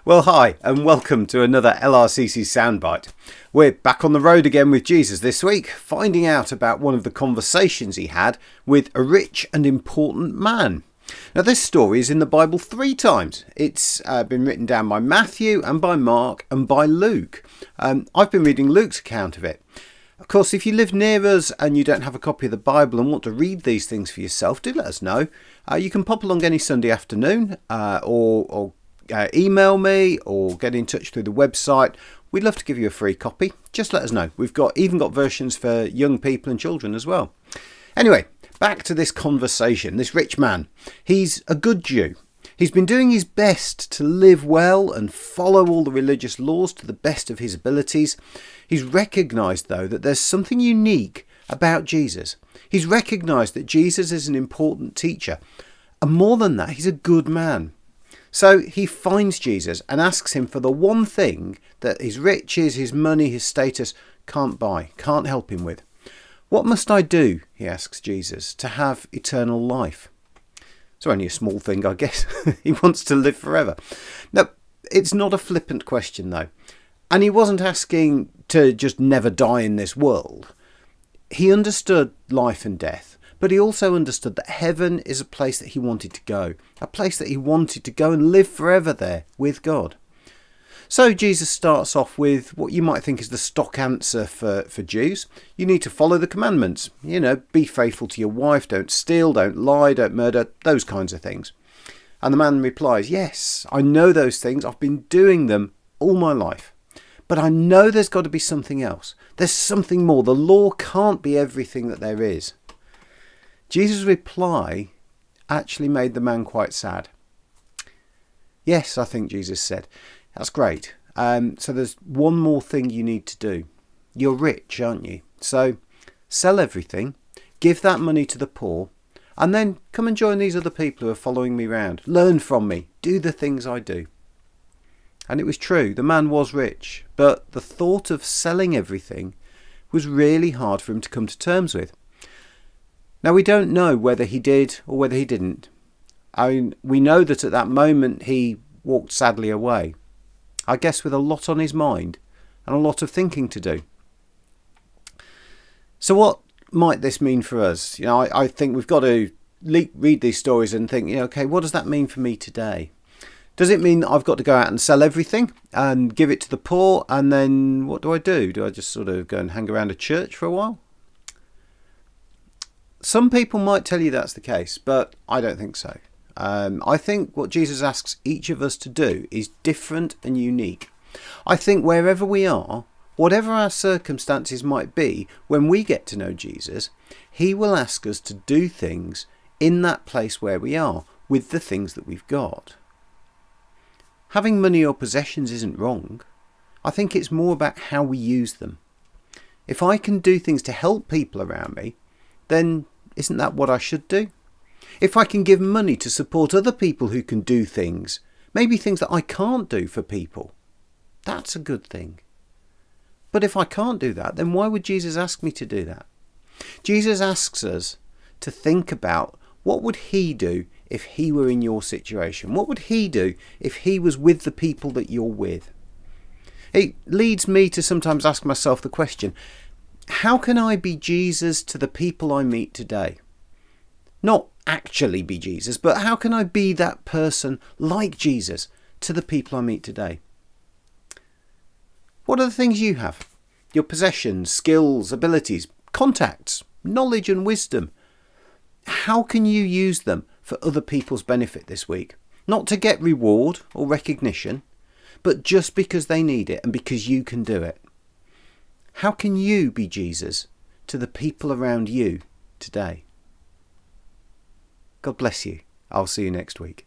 Well, hi, and welcome to another LRCC Soundbite. We're back on the road again with Jesus this week, finding out about one of the conversations he had with a rich and important man. Now, this story is in the Bible 3 times. It's been written down by Matthew and by Mark and by Luke. I've been reading Luke's account of it. Of course, if you live near us and you don't have a copy of the Bible and want to read these things for yourself, do let us know. You can pop along any Sunday afternoon or email me or get in touch through the website. We'd love to give you a free copy. Just let us know. We've even got versions for young people and children as well. Anyway, back to this conversation. This rich man, he's a good Jew. He's been doing his best to live well and follow all the religious laws to the best of his abilities. He's recognised, though, that there's something unique about Jesus. He's recognised that Jesus is an important teacher. And more than that, he's a good man. So he finds Jesus and asks him for the one thing that his riches, his money, his status can't buy, can't help him with. What must I do, he asks Jesus, to have eternal life? It's only a small thing, I guess. He wants to live forever. No, it's not a flippant question, though. And he wasn't asking to just never die in this world. He understood life and death. But he also understood that heaven is a place that he wanted to go. A place that he wanted to go and live forever there with God. So Jesus starts off with what you might think is the stock answer for Jews. You need to follow the commandments. Be faithful to your wife, don't steal, don't lie, don't murder, those kinds of things. And the man replies, yes, I know those things. I've been doing them all my life. But I know there's got to be something else. There's something more. The law can't be everything that there is. Jesus' reply actually made the man quite sad. Yes, I think Jesus said. That's great. So there's one more thing you need to do. You're rich, aren't you? So sell everything, give that money to the poor, and then come and join these other people who are following me around. Learn from me. Do the things I do. And it was true. The man was rich, but the thought of selling everything was really hard for him to come to terms with. Now, we don't know whether he did or whether he didn't. We know that at that moment he walked sadly away. I guess with a lot on his mind and a lot of thinking to do. So what might this mean for us? I think we've got to read these stories and think, okay, what does that mean for me today? Does it mean that I've got to go out and sell everything and give it to the poor? And then what do? Do I just sort of go and hang around a church for a while? Some people might tell you that's the case, but I don't think so. I think what Jesus asks each of us to do is different and unique. I think wherever we are, whatever our circumstances might be, when we get to know Jesus, he will ask us to do things in that place where we are with the things that we've got. Having money or possessions isn't wrong. I think it's more about how we use them. If I can do things to help people around me, then isn't that what I should do? If I can give money to support other people who can do things, maybe things that I can't do for people, that's a good thing. But if I can't do that, then why would Jesus ask me to do that? Jesus asks us to think about what would he do if he were in your situation? What would he do if he was with the people that you're with? It leads me to sometimes ask myself the question, how can I be Jesus to the people I meet today? Not actually be Jesus, but how can I be that person like Jesus to the people I meet today? What are the things you have? Your possessions, skills, abilities, contacts, knowledge and wisdom. How can you use them for other people's benefit this week? Not to get reward or recognition, but just because they need it and because you can do it. How can you be Jesus to the people around you today? God bless you. I'll see you next week.